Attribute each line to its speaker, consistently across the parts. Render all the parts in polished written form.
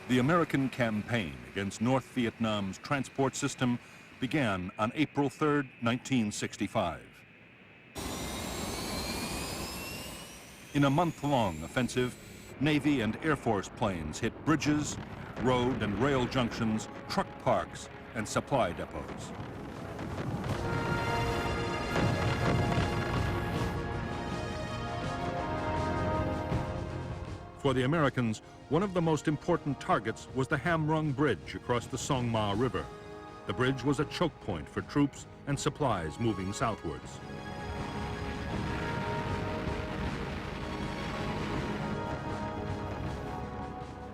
Speaker 1: The American campaign against North Vietnam's transport system began on April 3, 1965. In a month-long offensive, Navy and Air Force planes hit bridges, road and rail junctions, truck parks, and supply depots. For the Americans, one of the most important targets was the Ham Rung Bridge across the Song Ma River. The bridge was a choke point for troops and supplies moving southwards.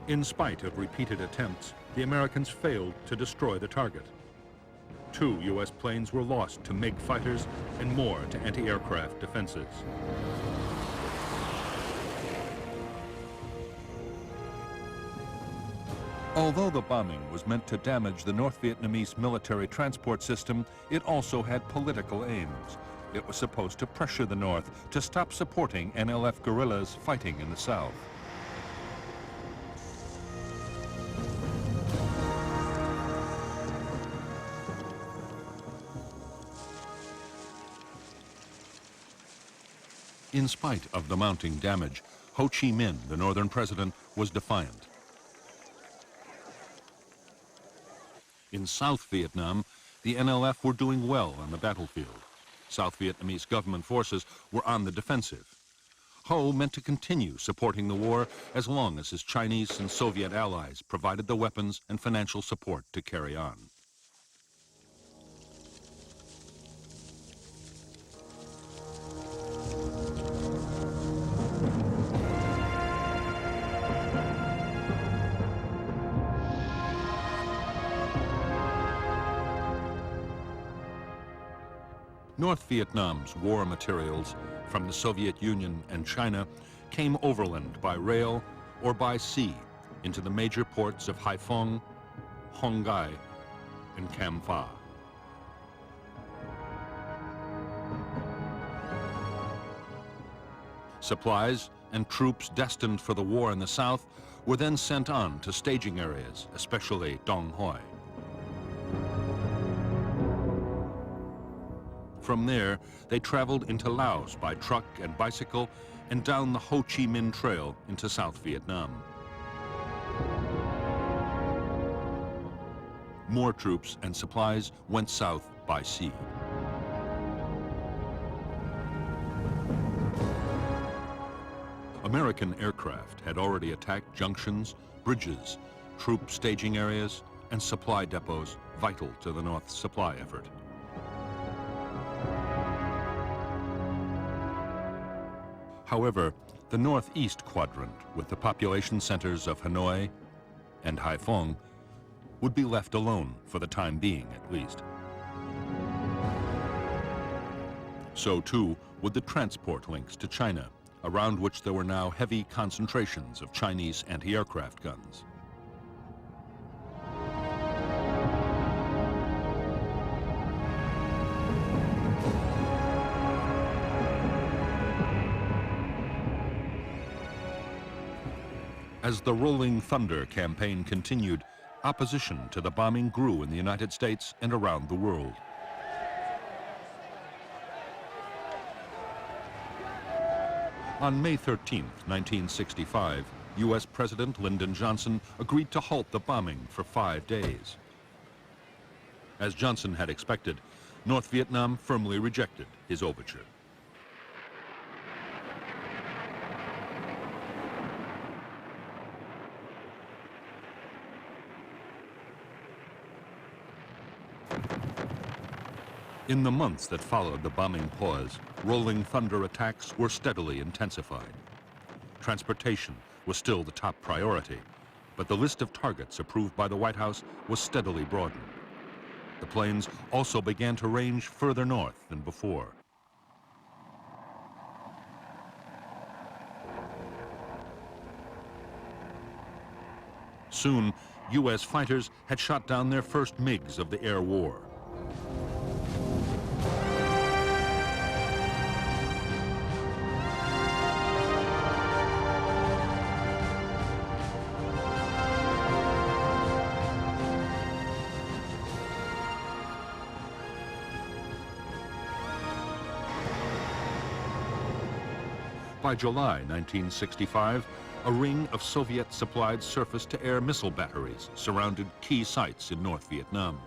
Speaker 1: In spite of repeated attempts, the Americans failed to destroy the target. 2 U.S. planes were lost to MiG fighters and more to anti-aircraft defenses. Although the bombing was meant to damage the North Vietnamese military transport system, it also had political aims. It was supposed to pressure the North to stop supporting NLF guerrillas fighting in the South. In spite of the mounting damage, Ho Chi Minh, the northern president, was defiant. In South Vietnam, the NLF were doing well on the battlefield. South Vietnamese government forces were on the defensive. Ho meant to continue supporting the war as long as his Chinese and Soviet allies provided the weapons and financial support to carry on. North Vietnam's war materials from the Soviet Union and China came overland by rail or by sea into the major ports of Haiphong, Hon Gai, and Cam Pha. Supplies and troops destined for the war in the south were then sent on to staging areas, especially Dong Hoi. From there, they traveled into Laos by truck and bicycle and down the Ho Chi Minh Trail into South Vietnam. More troops and supplies went south by sea. American aircraft had already attacked junctions, bridges, troop staging areas, and supply depots vital to the North's supply effort. However, the northeast quadrant, with the population centers of Hanoi and Haiphong, would be left alone for the time being, at least. So too would the transport links to China, around which there were now heavy concentrations of Chinese anti-aircraft guns. As the Rolling Thunder campaign continued, opposition to the bombing grew in the United States and around the world. On May 13, 1965, U.S. President Lyndon Johnson agreed to halt the bombing for 5 days. As Johnson had expected, North Vietnam firmly rejected his overture. In the months that followed the bombing pause, Rolling Thunder attacks were steadily intensified. Transportation was still the top priority, but the list of targets approved by the White House was steadily broadened. The planes also began to range further north than before. Soon, U.S. fighters had shot down their first MiGs of the air war. By July 1965, a ring of Soviet-supplied surface-to-air missile batteries surrounded key sites in North Vietnam.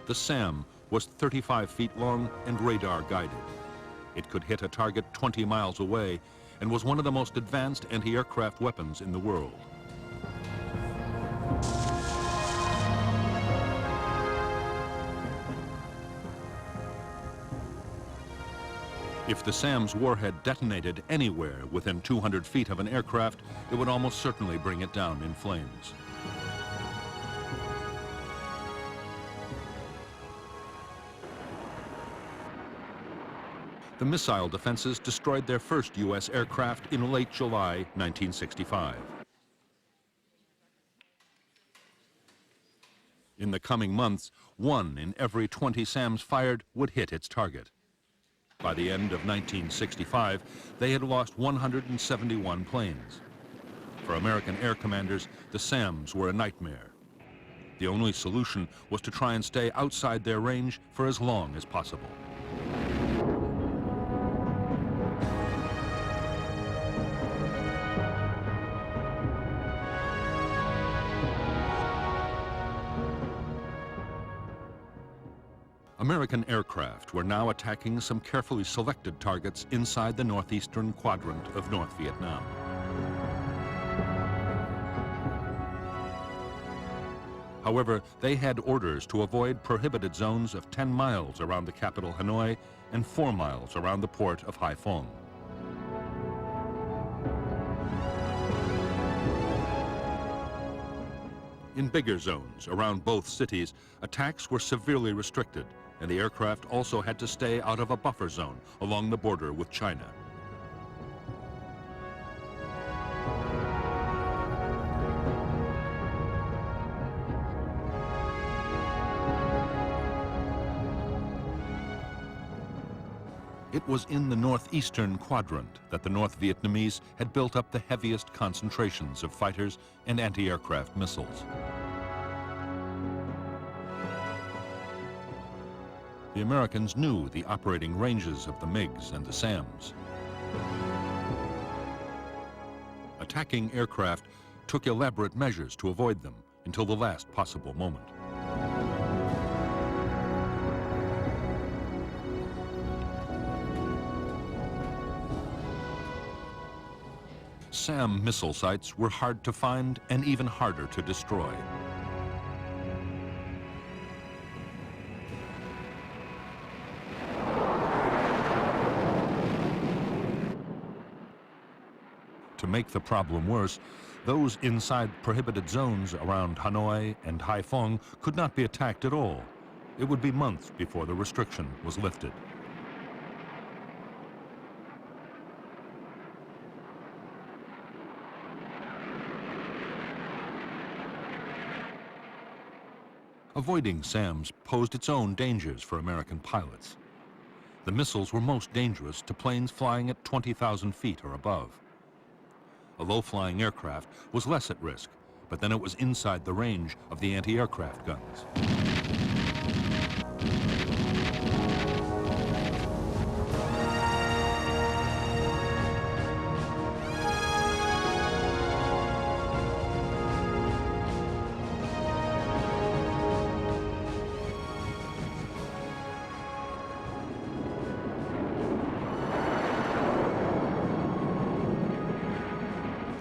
Speaker 1: The SAM was 35 feet long and radar-guided. It could hit a target 20 miles away and was one of the most advanced anti-aircraft weapons in the world. If the SAM's warhead detonated anywhere within 200 feet of an aircraft, it would almost certainly bring it down in flames. The missile defenses destroyed their first U.S. aircraft in late July 1965. In the coming months, 1 in every 20 SAMs fired would hit its target. By the end of 1965, they had lost 171 planes. For American air commanders, the SAMs were a nightmare. The only solution was to try and stay outside their range for as long as possible. American aircraft were now attacking some carefully selected targets inside the northeastern quadrant of North Vietnam. However, they had orders to avoid prohibited zones of 10 miles around the capital Hanoi and 4 miles around the port of Hai Phong. In bigger zones around both cities, attacks were severely restricted, and the aircraft also had to stay out of a buffer zone along the border with China. It was in the northeastern quadrant that the North Vietnamese had built up the heaviest concentrations of fighters and anti-aircraft missiles. The Americans knew the operating ranges of the MiGs and the SAMs. Attacking aircraft took elaborate measures to avoid them until the last possible moment. SAM missile sites were hard to find and even harder to destroy. To make the problem worse, those inside prohibited zones around Hanoi and Hai Phong could not be attacked at all. It would be months before the restriction was lifted. Avoiding SAMs posed its own dangers for American pilots. The missiles were most dangerous to planes flying at 20,000 feet or above. A low-flying aircraft was less at risk, but then it was inside the range of the anti-aircraft guns.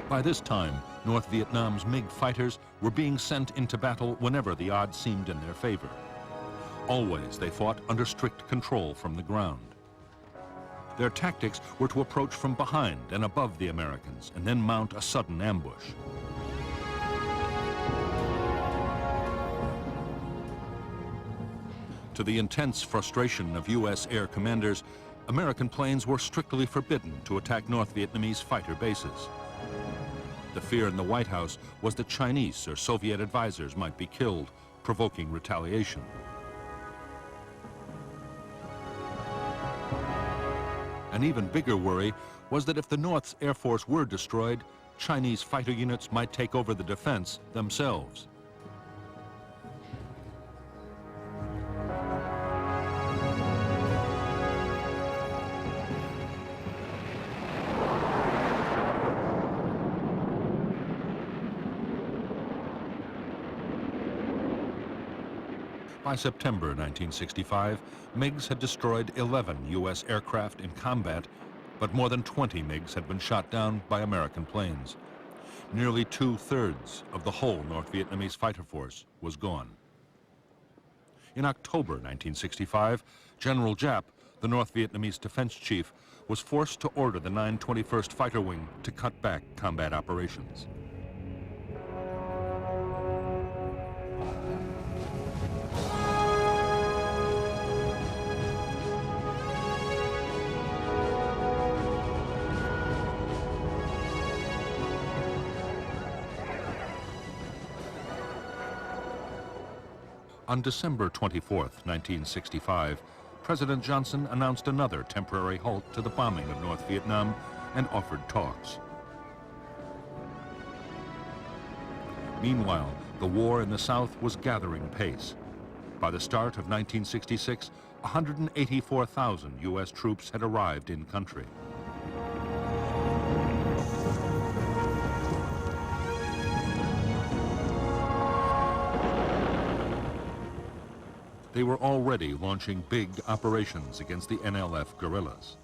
Speaker 1: By this time, North Vietnam's MiG fighters were being sent into battle whenever the odds seemed in their favor. Always they fought under strict control from the ground. Their tactics were to approach from behind and above the Americans and then mount a sudden ambush. To the intense frustration of U.S. air commanders, American planes were strictly forbidden to attack North Vietnamese fighter bases. The fear in the White House was that Chinese or Soviet advisors might be killed, provoking retaliation. An even bigger worry was that if the North's Air Force were destroyed, Chinese fighter units might take over the defense themselves. By September 1965, MiGs had destroyed 11 U.S. aircraft in combat, but more than 20 MiGs had been shot down by American planes. Nearly 2/3 of the whole North Vietnamese fighter force was gone. In October 1965, General Giap, the North Vietnamese defense chief, was forced to order the 921st Fighter Wing to cut back combat operations. On December 24, 1965, President Johnson announced another temporary halt to the bombing of North Vietnam and offered talks. Meanwhile, the war in the South was gathering pace. By the start of 1966, 184,000 U.S. troops had arrived in country. They were already launching big operations against the NLF guerrillas.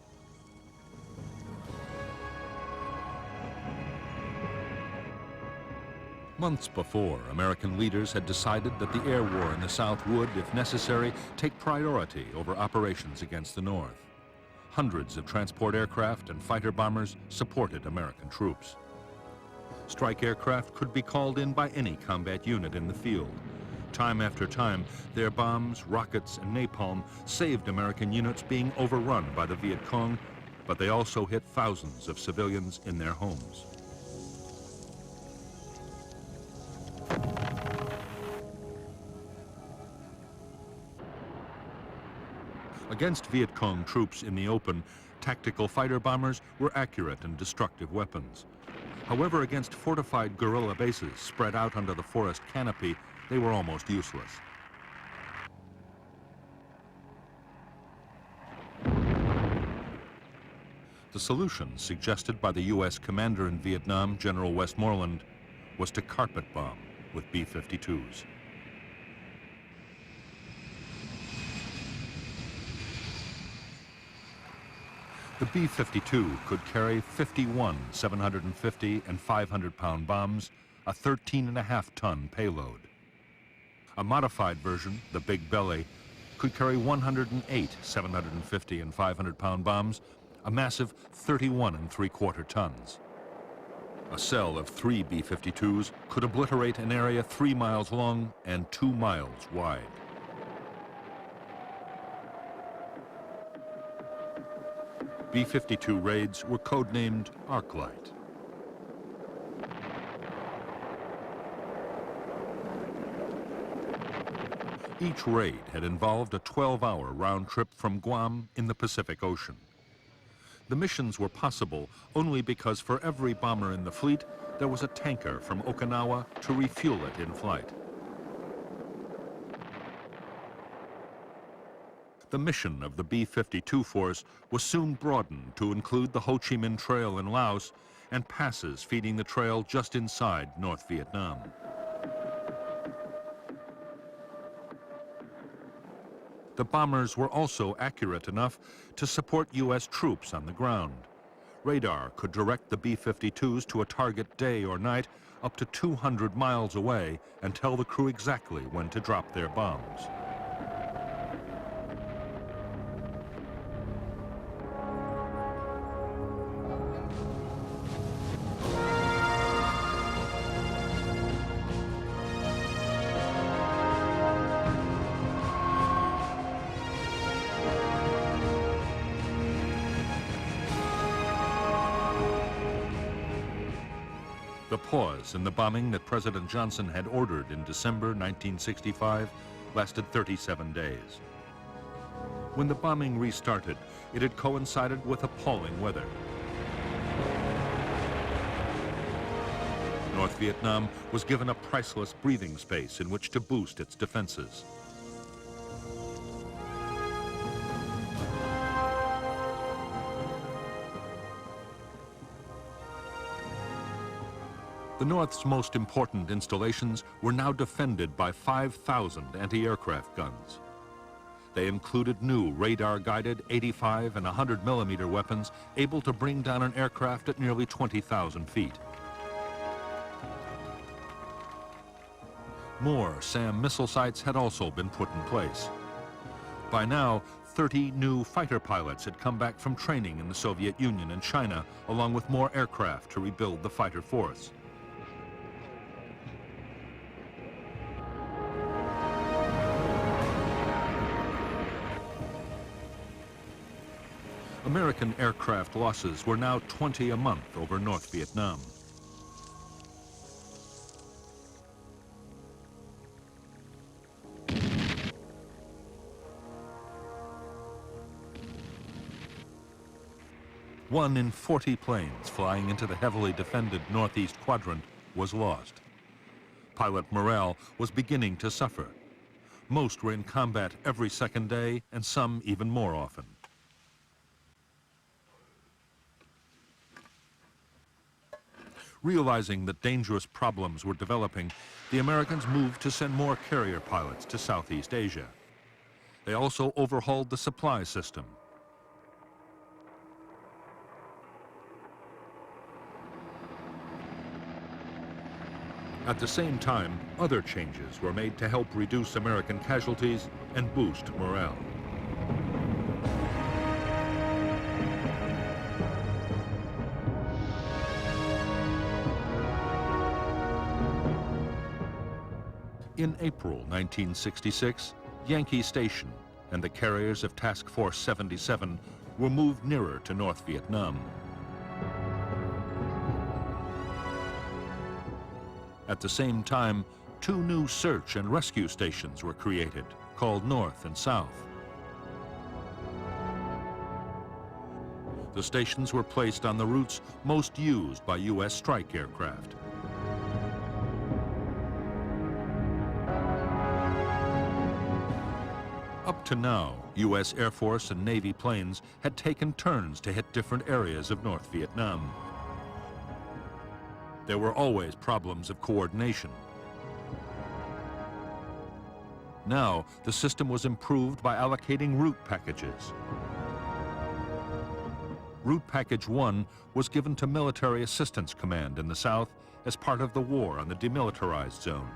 Speaker 1: Months before, American leaders had decided that the air war in the South would, if necessary, take priority over operations against the North. Hundreds of transport aircraft and fighter bombers supported American troops. Strike aircraft could be called in by any combat unit in the field. Time after time, their bombs, rockets, and napalm saved American units being overrun by the Viet Cong, but they also hit thousands of civilians in their homes. Against Viet Cong troops in the open, tactical fighter bombers were accurate and destructive weapons. However, against fortified guerrilla bases spread out under the forest canopy, they were almost useless. The solution suggested by the U.S. commander in Vietnam, General Westmoreland, was to carpet bomb with B-52s. The B-52 could carry 51 750 and 500-pound bombs, a 13.5-ton payload. A modified version, the Big Belly, could carry 108 750 and 500-pound bombs, a massive 31.75 tons. A cell of 3 B-52s could obliterate an area 3 miles long and 2 miles wide. B-52 raids were codenamed Arclight. Each raid had involved a 12-hour round trip from Guam in the Pacific Ocean. The missions were possible only because for every bomber in the fleet, there was a tanker from Okinawa to refuel it in flight. The mission of the B-52 force was soon broadened to include the Ho Chi Minh Trail in Laos and passes feeding the trail just inside North Vietnam. The bombers were also accurate enough to support U.S. troops on the ground. Radar could direct the B-52s to a target day or night up to 200 miles away and tell the crew exactly when to drop their bombs. The pause in the bombing that President Johnson had ordered in December 1965 lasted 37 days. When the bombing restarted, it had coincided with appalling weather. North Vietnam was given a priceless breathing space in which to boost its defenses. The North's most important installations were now defended by 5,000 anti-aircraft guns. They included new radar-guided 85 and 100 millimeter weapons able to bring down an aircraft at nearly 20,000 feet. More SAM missile sites had also been put in place. By now, 30 new fighter pilots had come back from training in the Soviet Union and China, along with more aircraft to rebuild the fighter force. American aircraft losses were now 20 a month over North Vietnam. One in 40 planes flying into the heavily defended northeast quadrant was lost. Pilot morale was beginning to suffer. Most were in combat every second day, and some even more often. Realizing that dangerous problems were developing, the Americans moved to send more carrier pilots to Southeast Asia. They also overhauled the supply system. At the same time, other changes were made to help reduce American casualties and boost morale. In April 1966, Yankee Station and the carriers of Task Force 77 were moved nearer to North Vietnam. At the same time, two new search and rescue stations were created, called North and South. The stations were placed on the routes most used by U.S. strike aircraft. Up to now, U.S. Air Force and Navy planes had taken turns to hit different areas of North Vietnam. There were always problems of coordination. Now, the system was improved by allocating route packages. Route Package 1 was given to Military Assistance Command in the South as part of the war on the demilitarized zone.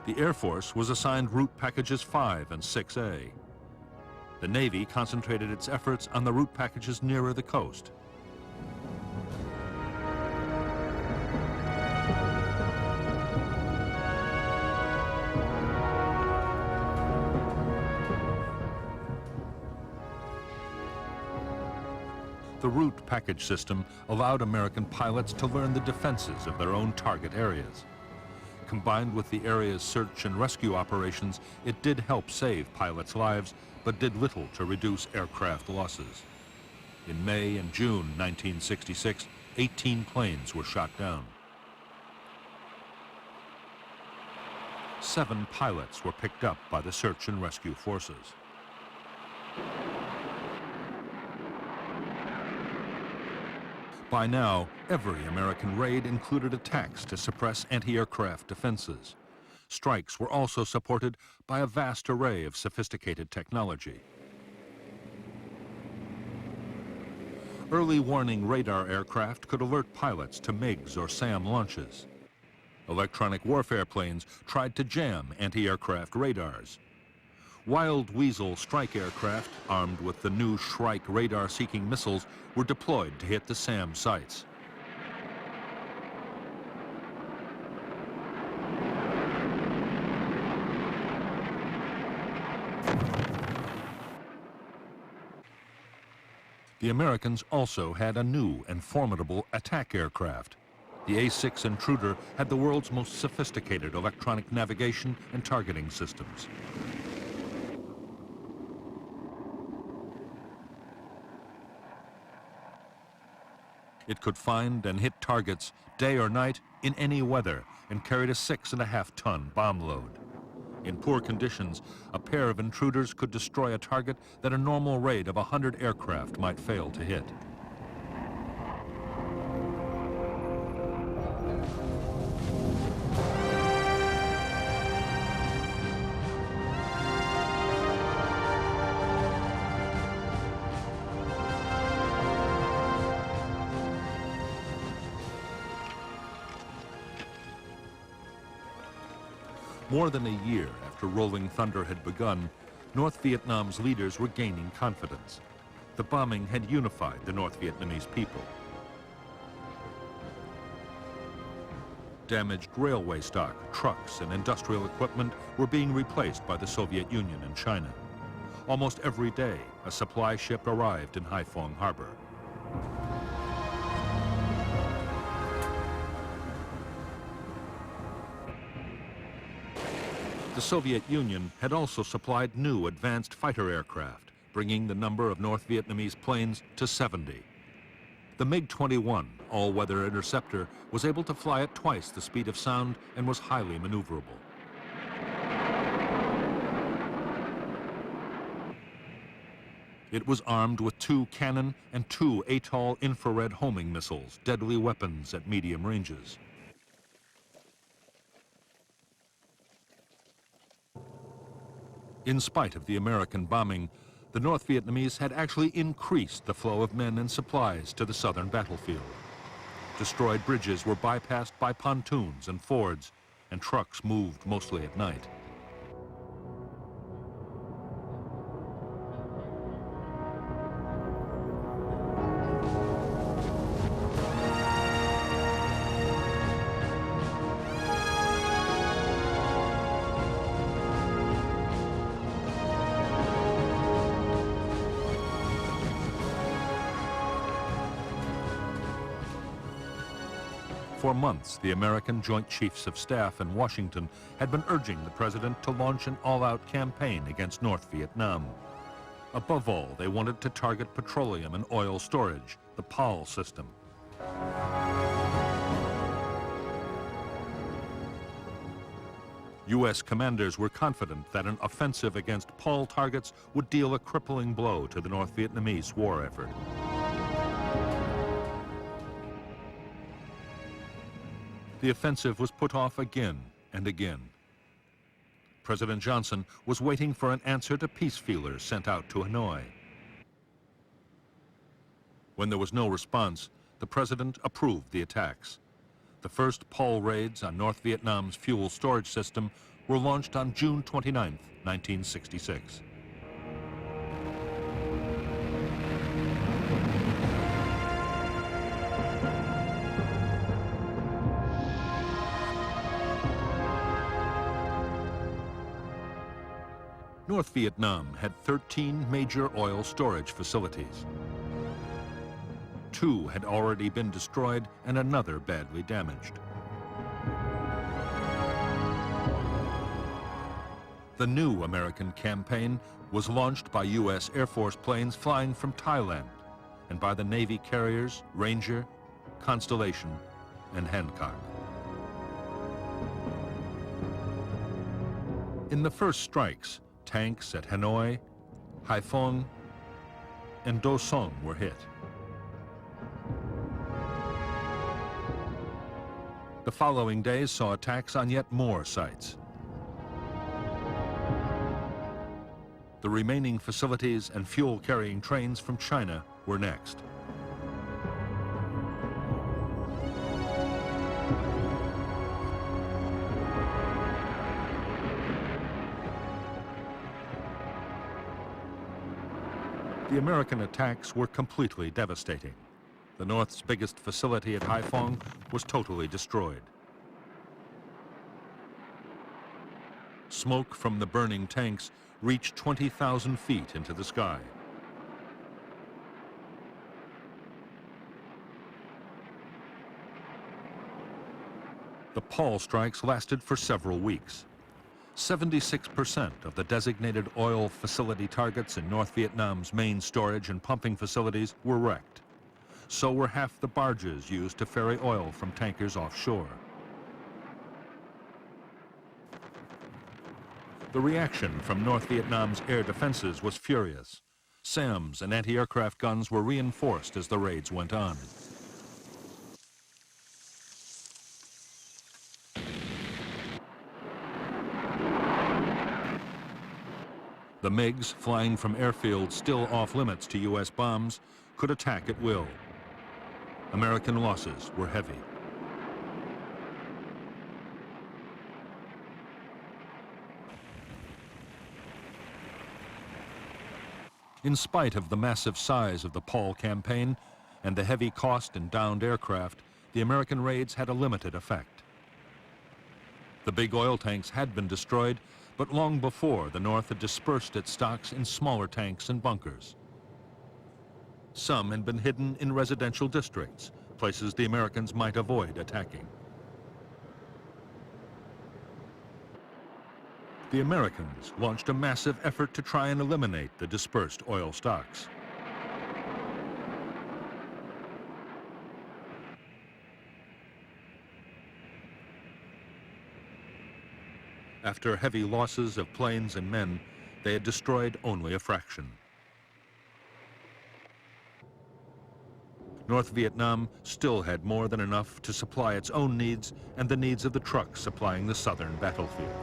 Speaker 1: The Air Force was assigned Route Packages 5 and 6A. The Navy concentrated its efforts on the route packages nearer the coast. The route package system allowed American pilots to learn the defenses of their own target areas. Combined with the area's search and rescue operations, it did help save pilots' lives, but did little to reduce aircraft losses. In May and June 1966, 18 planes were shot down. 7 pilots were picked up by the search and rescue forces. By now, every American raid included attacks to suppress anti-aircraft defenses. Strikes were also supported by a vast array of sophisticated technology. Early warning radar aircraft could alert pilots to MiGs or SAM launches. Electronic warfare planes tried to jam anti-aircraft radars. Wild Weasel strike aircraft, armed with the new Shrike radar-seeking missiles, were deployed to hit the SAM sites. The Americans also had a new and formidable attack aircraft. The A-6 Intruder had the world's most sophisticated electronic navigation and targeting systems. It could find and hit targets day or night in any weather and carried a 6.5-ton bomb load. In poor conditions, a pair of intruders could destroy a target that a normal raid of 100 aircraft might fail to hit. More than a year after Rolling Thunder had begun, North Vietnam's leaders were gaining confidence. The bombing had unified the North Vietnamese people. Damaged railway stock, trucks, and industrial equipment were being replaced by the Soviet Union and China. Almost every day, a supply ship arrived in Haiphong Harbor. The Soviet Union had also supplied new advanced fighter aircraft, bringing the number of North Vietnamese planes to 70. The MiG-21 all-weather interceptor was able to fly at twice the speed of sound and was highly maneuverable. It was armed with 2 cannon and 2 Atoll infrared homing missiles, deadly weapons at medium ranges. In spite of the American bombing, the North Vietnamese had actually increased the flow of men and supplies to the southern battlefield. Destroyed bridges were bypassed by pontoons and fords, and trucks moved mostly at night. For months, the American Joint Chiefs of Staff in Washington had been urging the president to launch an all-out campaign against North Vietnam. Above all, they wanted to target petroleum and oil storage, the PAL system. U.S. commanders were confident that an offensive against PAL targets would deal a crippling blow to the North Vietnamese war effort. The offensive was put off again and again. President Johnson was waiting for an answer to peace feelers sent out to Hanoi. When there was no response, the president approved the attacks. The first PAL raids on North Vietnam's fuel storage system were launched on June 29, 1966. North Vietnam had 13 major oil storage facilities. 2 had already been destroyed and another badly damaged. The new American campaign was launched by U.S. Air Force planes flying from Thailand and by the Navy carriers Ranger, Constellation, and Hancock. In the first strikes, tanks at Hanoi, Haiphong, and Do Song were hit. The following days saw attacks on yet more sites. The remaining facilities and fuel-carrying trains from China were next. The American attacks were completely devastating. The North's biggest facility at Haiphong was totally destroyed. Smoke from the burning tanks reached 20,000 feet into the sky. The PAL strikes lasted for several weeks. 76% of the designated oil facility targets in North Vietnam's main storage and pumping facilities were wrecked. So were half the barges used to ferry oil from tankers offshore. The reaction from North Vietnam's air defenses was furious. SAMs and anti-aircraft guns were reinforced as the raids went on. The MiGs, flying from airfields still off limits to U.S. bombs, could attack at will. American losses were heavy. In spite of the massive size of the Paul campaign and the heavy cost in downed aircraft, the American raids had a limited effect. The big oil tanks had been destroyed, but long before, the North had dispersed its stocks in smaller tanks and bunkers. Some had been hidden in residential districts, places the Americans might avoid attacking. The Americans launched a massive effort to try and eliminate the dispersed oil stocks. After heavy losses of planes and men, they had destroyed only a fraction. North Vietnam still had more than enough to supply its own needs and the needs of the trucks supplying the southern battlefield.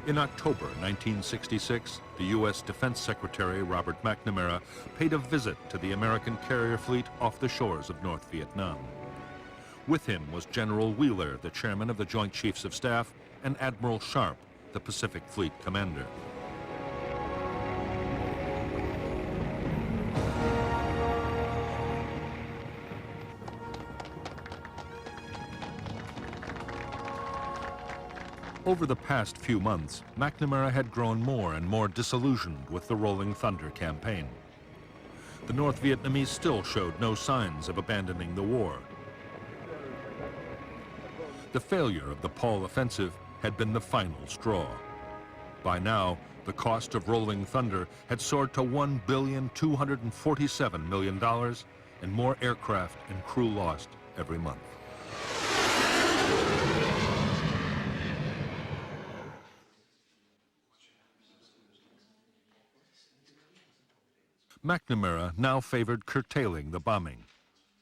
Speaker 1: In October 1966, the U.S. Defense Secretary Robert McNamara paid a visit to the American carrier fleet off the shores of North Vietnam. With him was General Wheeler, the chairman of the Joint Chiefs of Staff, and Admiral Sharp, the Pacific Fleet commander. Over the past few months, McNamara had grown more and more disillusioned with the Rolling Thunder campaign. The North Vietnamese still showed no signs of abandoning the war. The failure of the Paul offensive had been the final straw. By now, the cost of Rolling Thunder had soared to $1,247 million, and more aircraft and crew lost every month. McNamara now favored curtailing the bombing.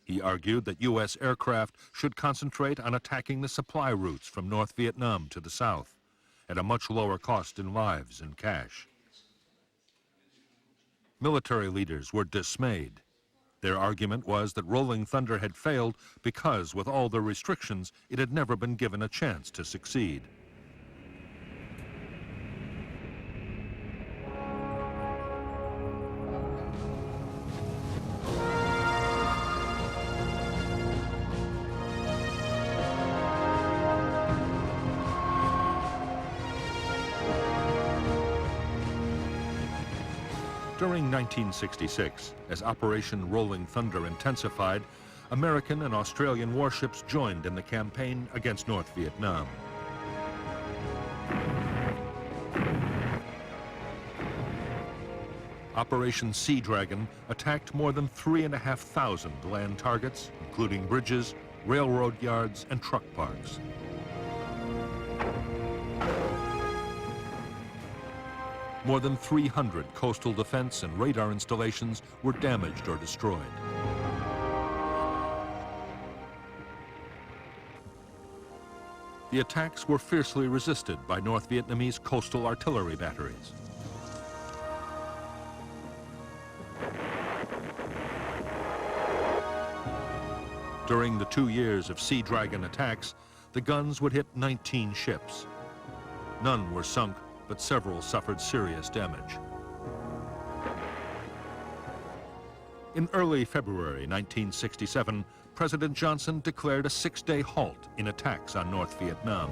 Speaker 1: He argued that U.S. aircraft should concentrate on attacking the supply routes from North Vietnam to the south, at a much lower cost in lives and cash. Military leaders were dismayed. Their argument was that Rolling Thunder had failed because, with all the restrictions, it had never been given a chance to succeed. During 1966, as Operation Rolling Thunder intensified, American and Australian warships joined in the campaign against North Vietnam. Operation Sea Dragon attacked more than 3,500 land targets, including bridges, railroad yards, and truck parks. More than 300 coastal defense and radar installations were damaged or destroyed. The attacks were fiercely resisted by North Vietnamese coastal artillery batteries. During the 2 years of Sea Dragon attacks, the guns would hit 19 ships. None were sunk, but several suffered serious damage. In early February 1967, President Johnson declared a 6-day halt in attacks on North Vietnam.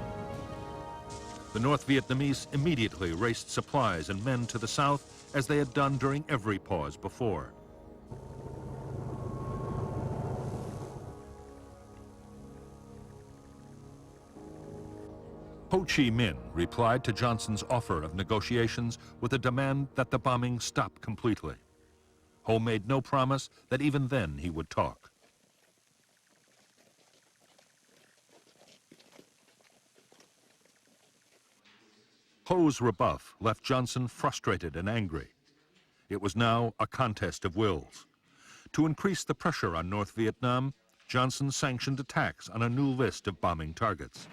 Speaker 1: The North Vietnamese immediately raced supplies and men to the south, as they had done during every pause before. Ho Chi Minh replied to Johnson's offer of negotiations with a demand that the bombing stop completely. Ho made no promise that even then he would talk. Ho's rebuff left Johnson frustrated and angry. It was now a contest of wills. To increase the pressure on North Vietnam, Johnson sanctioned attacks on a new list of bombing targets.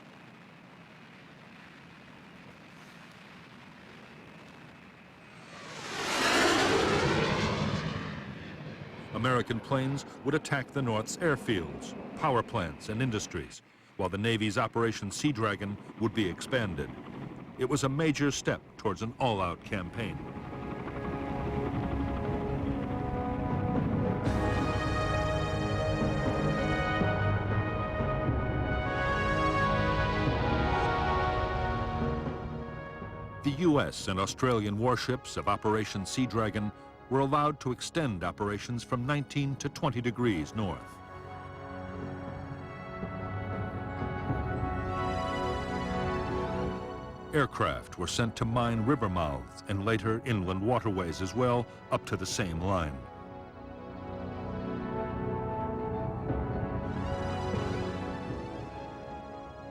Speaker 1: American planes would attack the North's airfields, power plants, and industries, while the Navy's Operation Sea Dragon would be expanded. It was a major step towards an all-out campaign. The U.S. and Australian warships of Operation Sea Dragon were allowed to extend operations from 19 to 20 degrees north. Aircraft were sent to mine river mouths and later inland waterways as well, up to the same line.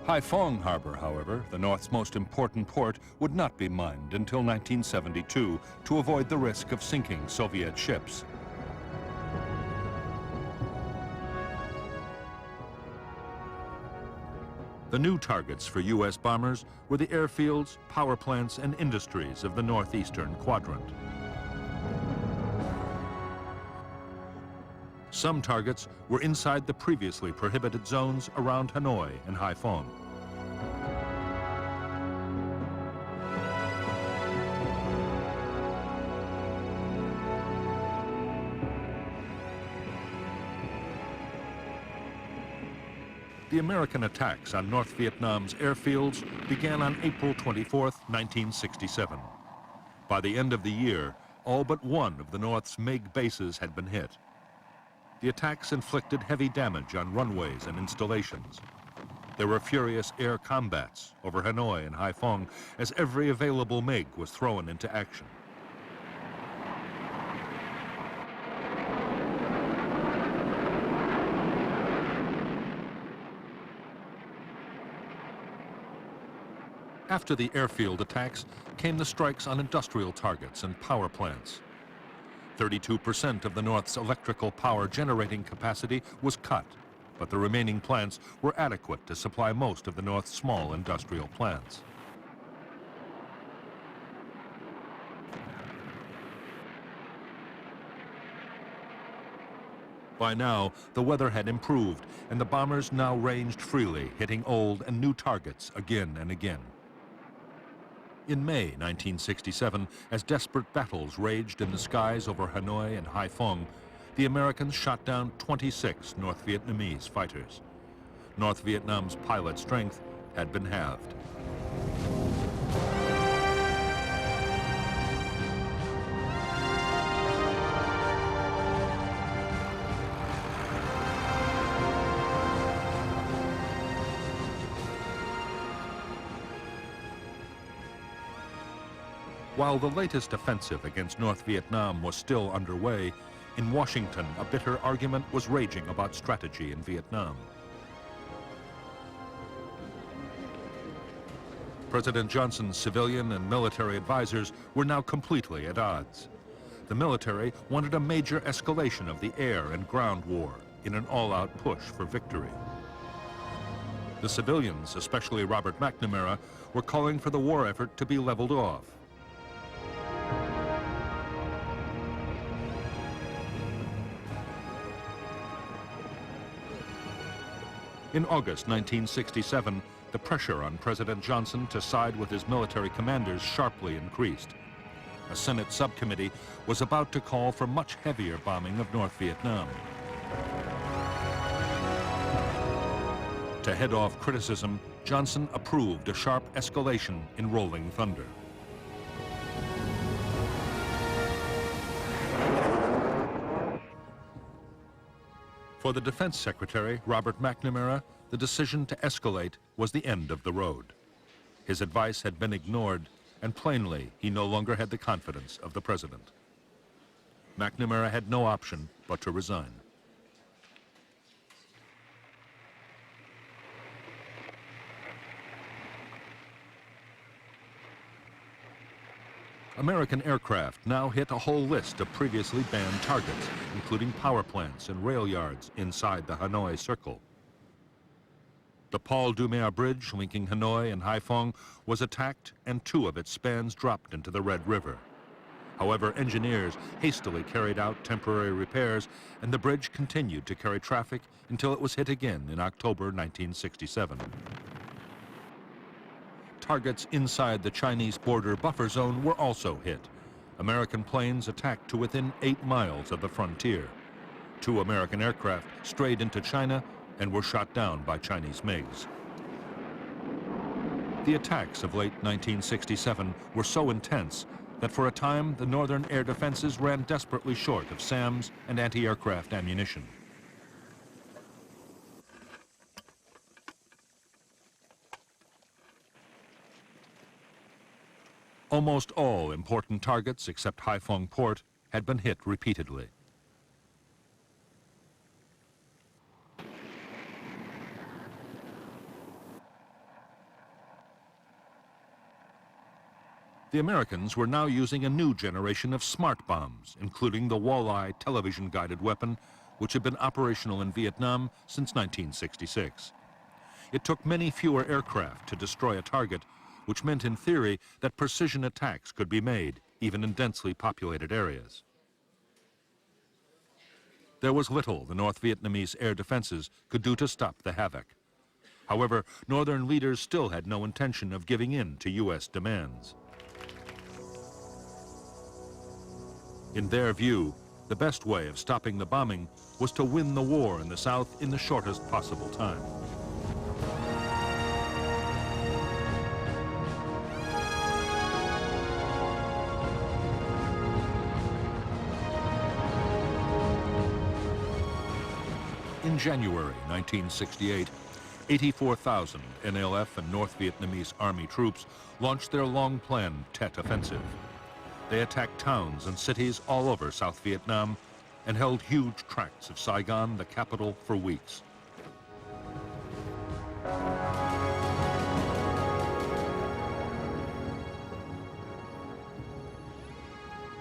Speaker 1: Haiphong Harbor, however, the North's most important port, would not be mined until 1972 to avoid the risk of sinking Soviet ships. The new targets for U.S. bombers were the airfields, power plants, and industries of the northeastern quadrant. Some targets were inside the previously prohibited zones around Hanoi and Haiphong. The American attacks on North Vietnam's airfields began on April 24, 1967. By the end of the year, all but one of the North's MiG bases had been hit. The attacks inflicted heavy damage on runways and installations. There were furious air combats over Hanoi and Haiphong as every available MiG was thrown into action. After the airfield attacks came the strikes on industrial targets and power plants. 32% of the North's electrical power generating capacity was cut, but the remaining plants were adequate to supply most of the North's small industrial plants. By now, the weather had improved, and the bombers now ranged freely, hitting old and new targets again and again. In May 1967, as desperate battles raged in the skies over Hanoi and Haiphong, the Americans shot down 26 North Vietnamese fighters. North Vietnam's pilot strength had been halved. While the latest offensive against North Vietnam was still underway, in Washington, a bitter argument was raging about strategy in Vietnam. President Johnson's civilian and military advisors were now completely at odds. The military wanted a major escalation of the air and ground war in an all-out push for victory. The civilians, especially Robert McNamara, were calling for the war effort to be leveled off. In August 1967, the pressure on President Johnson to side with his military commanders sharply increased. A Senate subcommittee was about to call for much heavier bombing of North Vietnam. To head off criticism, Johnson approved a sharp escalation in Rolling Thunder. For the Defense Secretary, Robert McNamara, the decision to escalate was the end of the road. His advice had been ignored, and plainly, he no longer had the confidence of the president. McNamara had no option but to resign. American aircraft now hit a whole list of previously banned targets, including power plants and rail yards inside the Hanoi Circle. The Paul Doumer Bridge linking Hanoi and Haiphong was attacked, and 2 of its spans dropped into the Red River. However, engineers hastily carried out temporary repairs, and the bridge continued to carry traffic until it was hit again in October 1967. Targets inside the Chinese border buffer zone were also hit. American planes attacked to within 8 miles of the frontier. 2 American aircraft strayed into China and were shot down by Chinese MiGs. The attacks of late 1967 were so intense that for a time the northern air defenses ran desperately short of SAMs and anti-aircraft ammunition. Almost all important targets except Haiphong Port had been hit repeatedly. The Americans were now using a new generation of smart bombs, including the Walleye television-guided weapon, which had been operational in Vietnam since 1966. It took many fewer aircraft to destroy a target, which meant in theory that precision attacks could be made, even in densely populated areas. There was little the North Vietnamese air defenses could do to stop the havoc. However, northern leaders still had no intention of giving in to U.S. demands. In their view, the best way of stopping the bombing was to win the war in the South in the shortest possible time. In January 1968, 84,000 NLF and North Vietnamese Army troops launched their long-planned Tet Offensive. They attacked towns and cities all over South Vietnam and held huge tracts of Saigon, the capital, for weeks.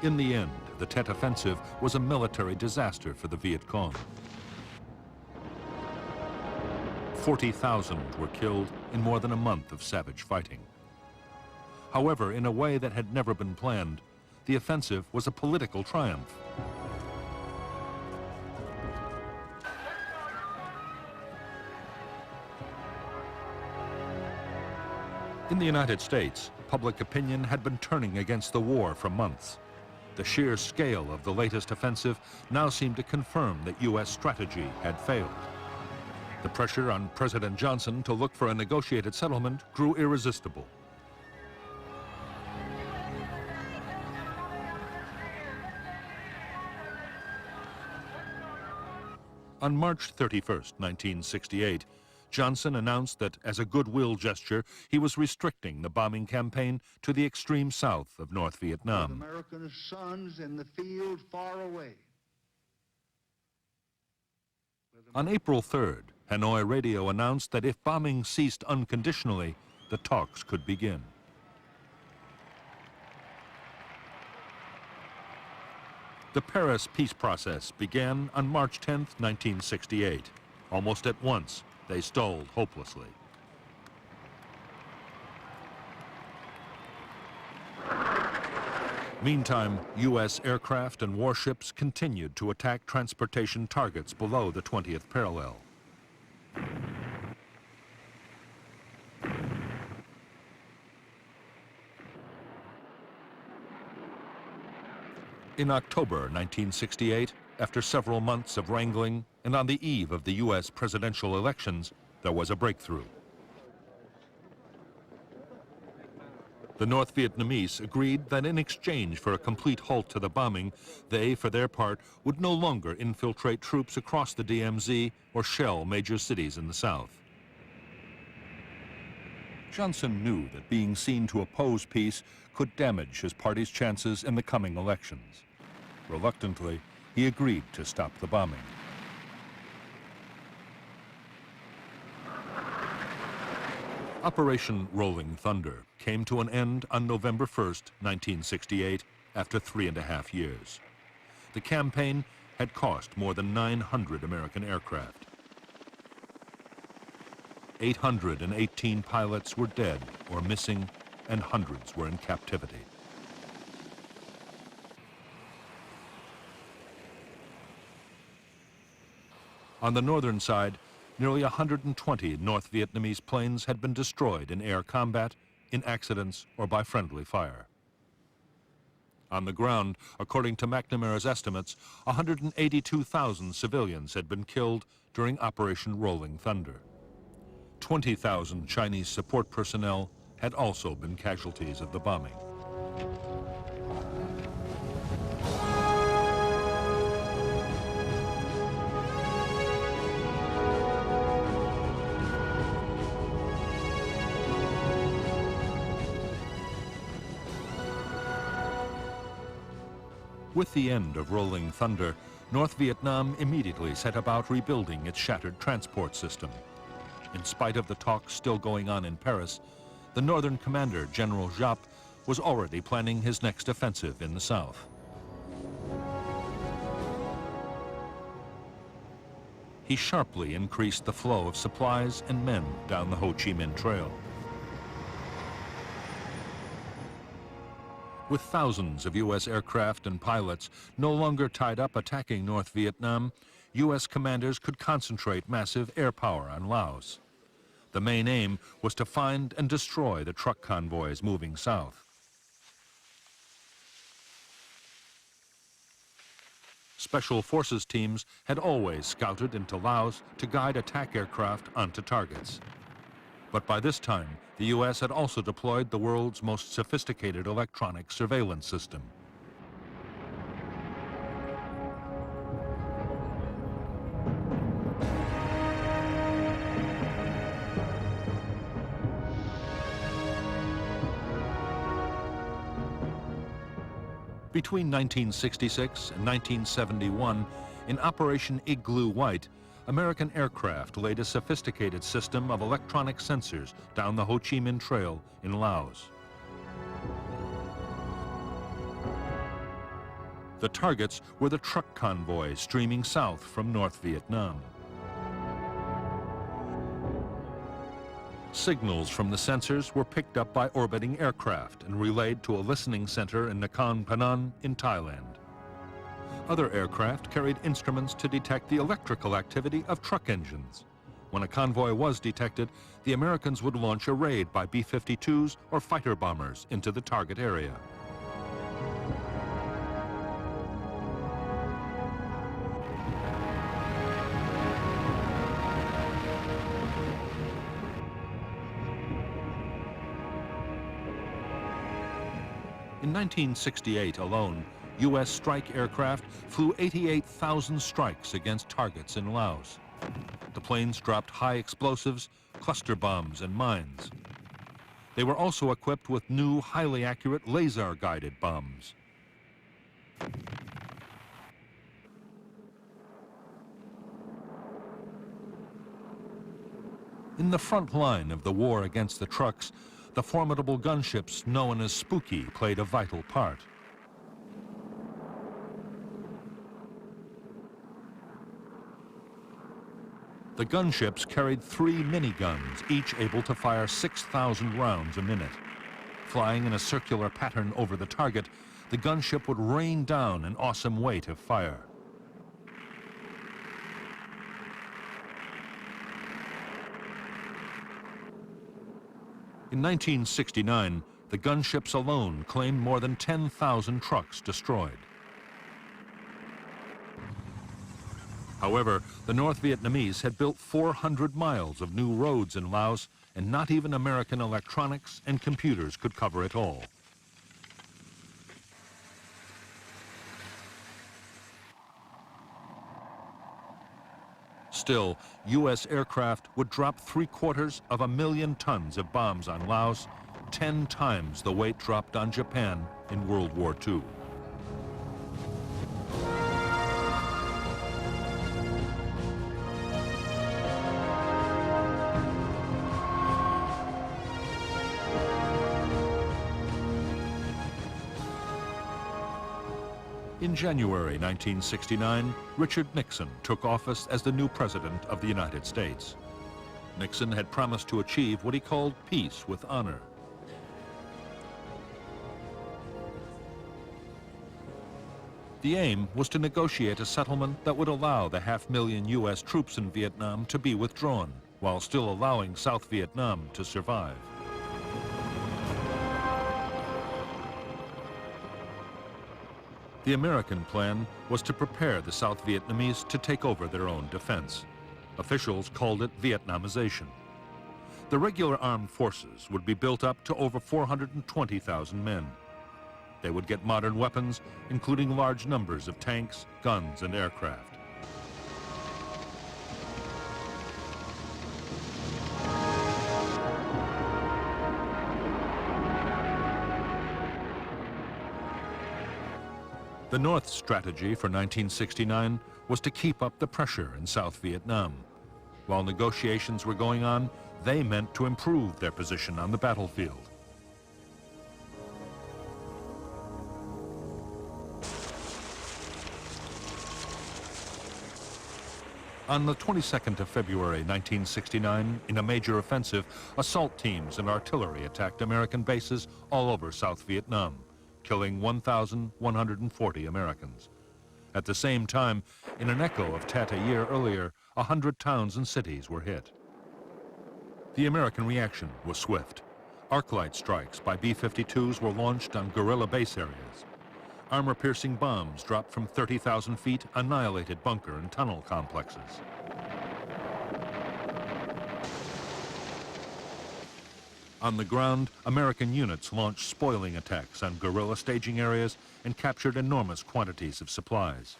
Speaker 1: In the end, the Tet Offensive was a military disaster for the Viet Cong. 40,000 were killed in more than a month of savage fighting. However, in a way that had never been planned, the offensive was a political triumph. In the United States, public opinion had been turning against the war for months. The sheer scale of the latest offensive now seemed to confirm that U.S. strategy had failed. The pressure on President Johnson to look for a negotiated settlement grew irresistible. On March 31, 1968, Johnson announced that as a goodwill gesture, he was restricting the bombing campaign to the extreme south of North Vietnam.
Speaker 2: American sons in the field far away.
Speaker 1: On April 3rd, Hanoi radio announced that if bombing ceased unconditionally, the talks could begin. The Paris peace process began on March 10, 1968. Almost at once, they stalled hopelessly. Meantime, U.S. aircraft and warships continued to attack transportation targets below the 20th parallel. In October 1968, after several months of wrangling and on the eve of the U.S. presidential elections, there was a breakthrough. The North Vietnamese agreed that in exchange for a complete halt to the bombing, they, for their part, would no longer infiltrate troops across the DMZ or shell major cities in the south. Johnson knew that being seen to oppose peace could damage his party's chances in the coming elections. Reluctantly, he agreed to stop the bombing. Operation Rolling Thunder came to an end on November 1st, 1968, after 3.5 years. The campaign had cost more than 900 American aircraft. 818 pilots were dead or missing, and hundreds were in captivity. On the northern side, nearly 120 North Vietnamese planes had been destroyed in air combat, in accidents, or by friendly fire. On the ground, according to McNamara's estimates, 182,000 civilians had been killed during Operation Rolling Thunder. 20,000 Chinese support personnel had also been casualties of the bombing. With the end of Rolling Thunder, North Vietnam immediately set about rebuilding its shattered transport system. In spite of the talks still going on in Paris, the Northern commander, General Giap, was already planning his next offensive in the south. He sharply increased the flow of supplies and men down the Ho Chi Minh Trail. With thousands of U.S. aircraft and pilots no longer tied up attacking North Vietnam, U.S. commanders could concentrate massive air power on Laos. The main aim was to find and destroy the truck convoys moving south. Special forces teams had always scouted into Laos to guide attack aircraft onto targets. But by this time, the U.S. had also deployed the world's most sophisticated electronic surveillance system. Between 1966 and 1971, in Operation Igloo White, American aircraft laid a sophisticated system of electronic sensors down the Ho Chi Minh Trail in Laos. The targets were the truck convoys streaming south from North Vietnam. Signals from the sensors were picked up by orbiting aircraft and relayed to a listening center in Nakhon Phanom in Thailand. Other aircraft carried instruments to detect the electrical activity of truck engines. When a convoy was detected, the Americans would launch a raid by B-52s or fighter bombers into the target area. In 1968 alone, U.S. strike aircraft flew 88,000 strikes against targets in Laos. The planes dropped high explosives, cluster bombs, and mines. They were also equipped with new, highly accurate laser-guided bombs. In the front line of the war against the trucks, the formidable gunships known as Spooky played a vital part. The gunships carried 3 miniguns, each able to fire 6,000 rounds a minute. Flying in a circular pattern over the target, the gunship would rain down an awesome weight of fire. In 1969, the gunships alone claimed more than 10,000 trucks destroyed. However, the North Vietnamese had built 400 miles of new roads in Laos, and not even American electronics and computers could cover it all. Still, U.S. aircraft would drop 750,000 tons of bombs on Laos, 10 times the weight dropped on Japan in World War II. In January 1969, Richard Nixon took office as the new president of the United States. Nixon had promised to achieve what he called peace with honor. The aim was to negotiate a settlement that would allow the 500,000 U.S. troops in Vietnam to be withdrawn, while still allowing South Vietnam to survive. The American plan was to prepare the South Vietnamese to take over their own defense. Officials called it Vietnamization. The regular armed forces would be built up to over 420,000 men. They would get modern weapons, including large numbers of tanks, guns, and aircraft. The North's strategy for 1969 was to keep up the pressure in South Vietnam. While negotiations were going on, they meant to improve their position on the battlefield. On the 22nd of February 1969, in a major offensive, assault teams and artillery attacked American bases all over South Vietnam, killing 1,140 Americans. At the same time, in an echo of Tet a year earlier, 100 towns and cities were hit. The American reaction was swift. Arc-light strikes by B-52s were launched on guerrilla base areas. Armor-piercing bombs dropped from 30,000 feet annihilated bunker and tunnel complexes. On the ground, American units launched spoiling attacks on guerrilla staging areas and captured enormous quantities of supplies.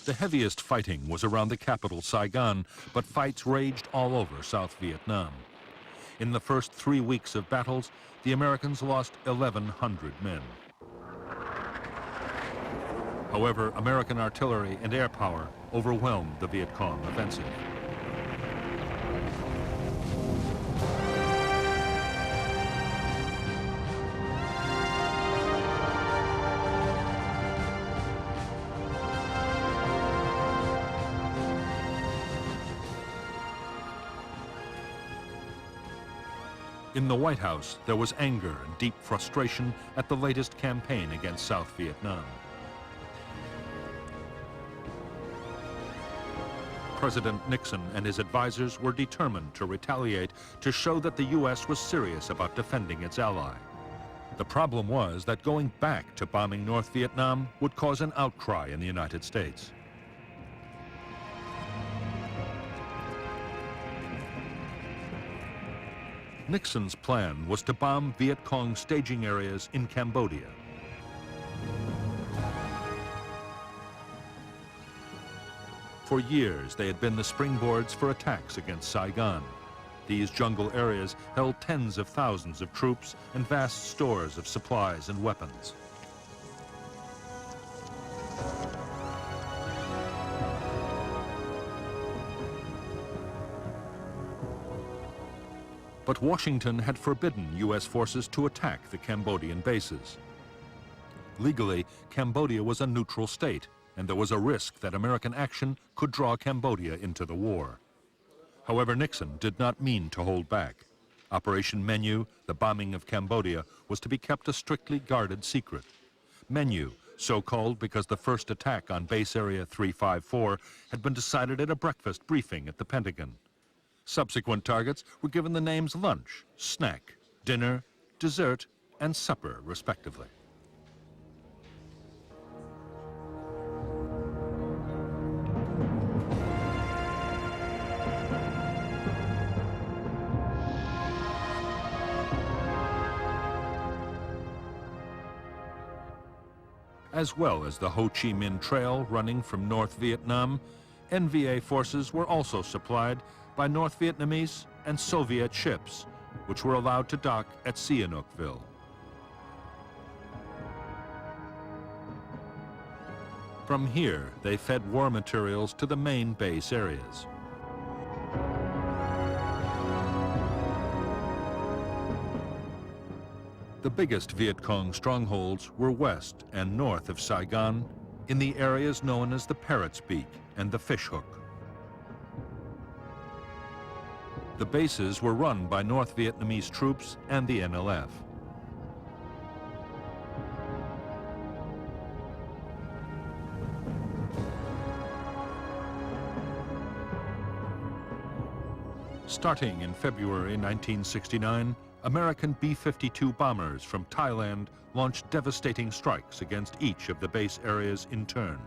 Speaker 1: The heaviest fighting was around the capital, Saigon, but fights raged all over South Vietnam. In the first 3 weeks of battles, the Americans lost 1,100 men. However, American artillery and air power overwhelmed the Viet Cong offensive. In the White House, there was anger and deep frustration at the latest campaign against South Vietnam. President Nixon and his advisors were determined to retaliate to show that the U.S. was serious about defending its ally. The problem was that going back to bombing North Vietnam would cause an outcry in the United States. Nixon's plan was to bomb Viet Cong staging areas in Cambodia. For years, they had been the springboards for attacks against Saigon. These jungle areas held tens of thousands of troops and vast stores of supplies and weapons. But Washington had forbidden U.S. forces to attack the Cambodian bases. Legally, Cambodia was a neutral state, and there was a risk that American action could draw Cambodia into the war. However, Nixon did not mean to hold back. Operation Menu, the bombing of Cambodia, was to be kept a strictly guarded secret. Menu, so called because the first attack on Base Area 354 had been decided at a breakfast briefing at the Pentagon. Subsequent targets were given the names lunch, snack, dinner, dessert, and supper, respectively. As well as the Ho Chi Minh Trail running from North Vietnam, NVA forces were also supplied by North Vietnamese and Soviet ships, which were allowed to dock at Sihanoukville. From here, they fed war materials to the main base areas. The biggest Viet Cong strongholds were west and north of Saigon in the areas known as the Parrot's Beak and the Fish Hook. The bases were run by North Vietnamese troops and the NLF. Starting in February 1969, American B-52 bombers from Thailand launched devastating strikes against each of the base areas in turn.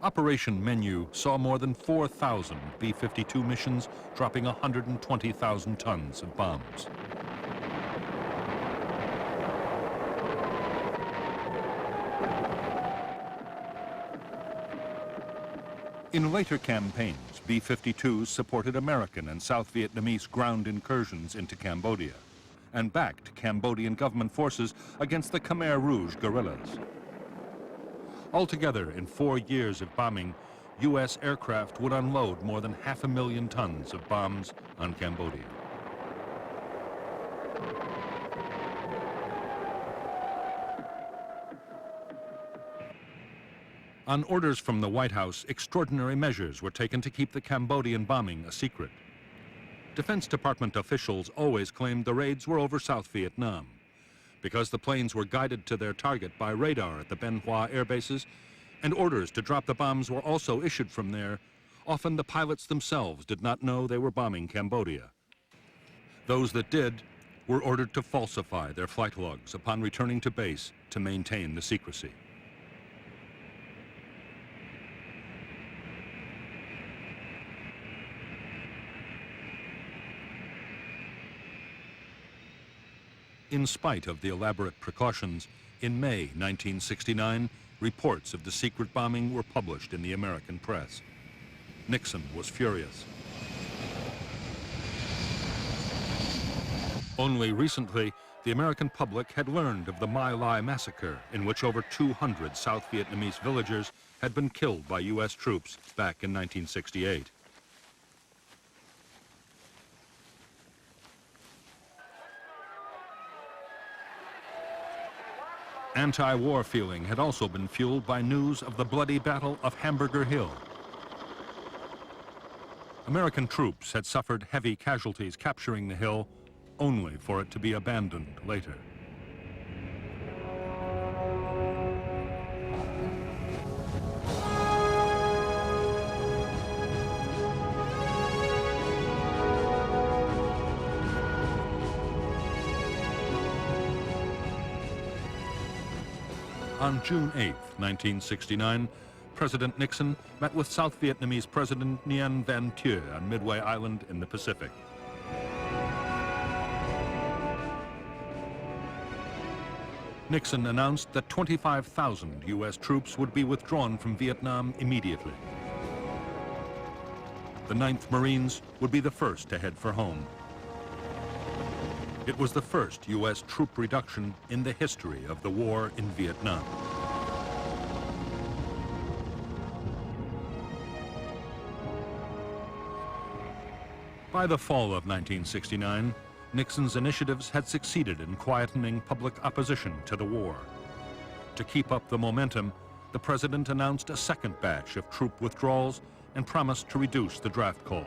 Speaker 1: Operation Menu saw more than 4,000 B-52 missions, dropping 120,000 tons of bombs. In later campaigns, B-52s supported American and South Vietnamese ground incursions into Cambodia and backed Cambodian government forces against the Khmer Rouge guerrillas. Altogether, in 4 years of bombing, U.S. aircraft would unload more than 500,000 tons of bombs on Cambodia. On orders from the White House, extraordinary measures were taken to keep the Cambodian bombing a secret. Defense Department officials always claimed the raids were over South Vietnam. Because the planes were guided to their target by radar at the Ben Hoa air bases, and orders to drop the bombs were also issued from there, often the pilots themselves did not know they were bombing Cambodia. Those that did were ordered to falsify their flight logs upon returning to base to maintain the secrecy. In spite of the elaborate precautions, in May 1969, reports of the secret bombing were published in the American press. Nixon was furious. Only recently, the American public had learned of the My Lai massacre, in which over 200 South Vietnamese villagers had been killed by U.S. troops back in 1968. Anti-war feeling had also been fueled by news of the bloody Battle of Hamburger Hill. American troops had suffered heavy casualties capturing the hill, only for it to be abandoned later. On June 8, 1969, President Nixon met with South Vietnamese President Nguyen Van Thieu on Midway Island in the Pacific. Nixon announced that 25,000 U.S. troops would be withdrawn from Vietnam immediately. The 9th Marines would be the first to head for home. It was the first U.S. troop reduction in the history of the war in Vietnam. By the fall of 1969, Nixon's initiatives had succeeded in quietening public opposition to the war. To keep up the momentum, the president announced a second batch of troop withdrawals and promised to reduce the draft call.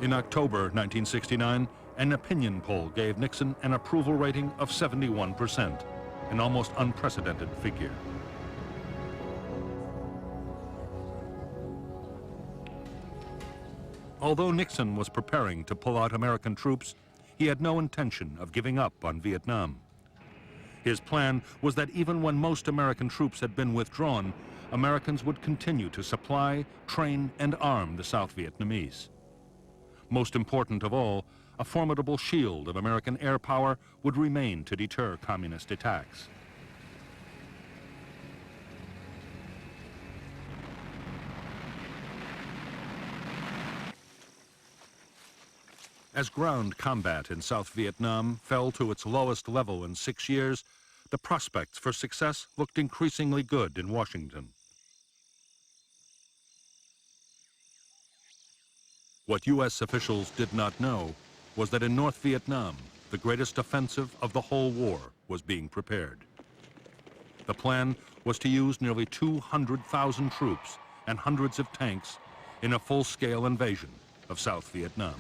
Speaker 1: In October 1969, an opinion poll gave Nixon an approval rating of 71%, an almost unprecedented figure. Although Nixon was preparing to pull out American troops, he had no intention of giving up on Vietnam. His plan was that even when most American troops had been withdrawn, Americans would continue to supply, train, and arm the South Vietnamese. Most important of all, a formidable shield of American air power would remain to deter communist attacks. As ground combat in South Vietnam fell to its lowest level in 6 years, the prospects for success looked increasingly good in Washington. What U.S. officials did not know was that in North Vietnam, the greatest offensive of the whole war was being prepared. The plan was to use nearly 200,000 troops and hundreds of tanks in a full-scale invasion of South Vietnam.